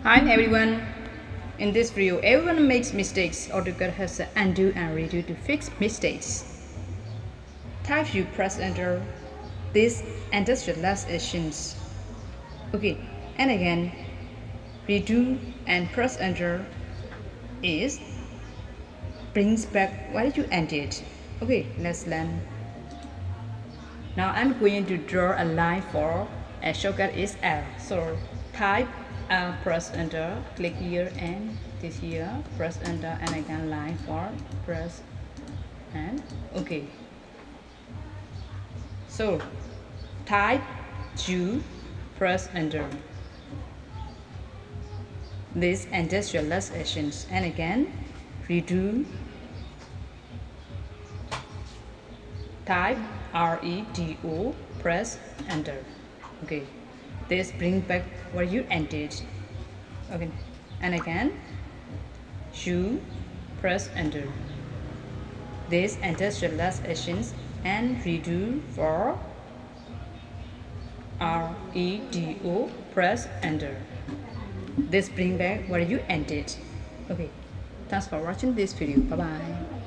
Hi everyone. In this video, everyone makes mistakes. AutoCAD has an undo and redo to fix mistakes. Type you press enter. This enters your last actions. Okay, and again, redo and press enter is brings back what you ended. Okay, let's learn. Now I'm going to draw a line for a shortcut is L. So type press enter, click here and this here, press enter and again line for press and okay. So type Q, press enter. This enters your last actions and again redo. Type REDO, press enter. Okay, this brings back where you ended. Okay, and again you press enter. This enters your last actions and redo for REDO, press enter. This brings back where you ended. Okay, thanks for watching this video. Bye bye.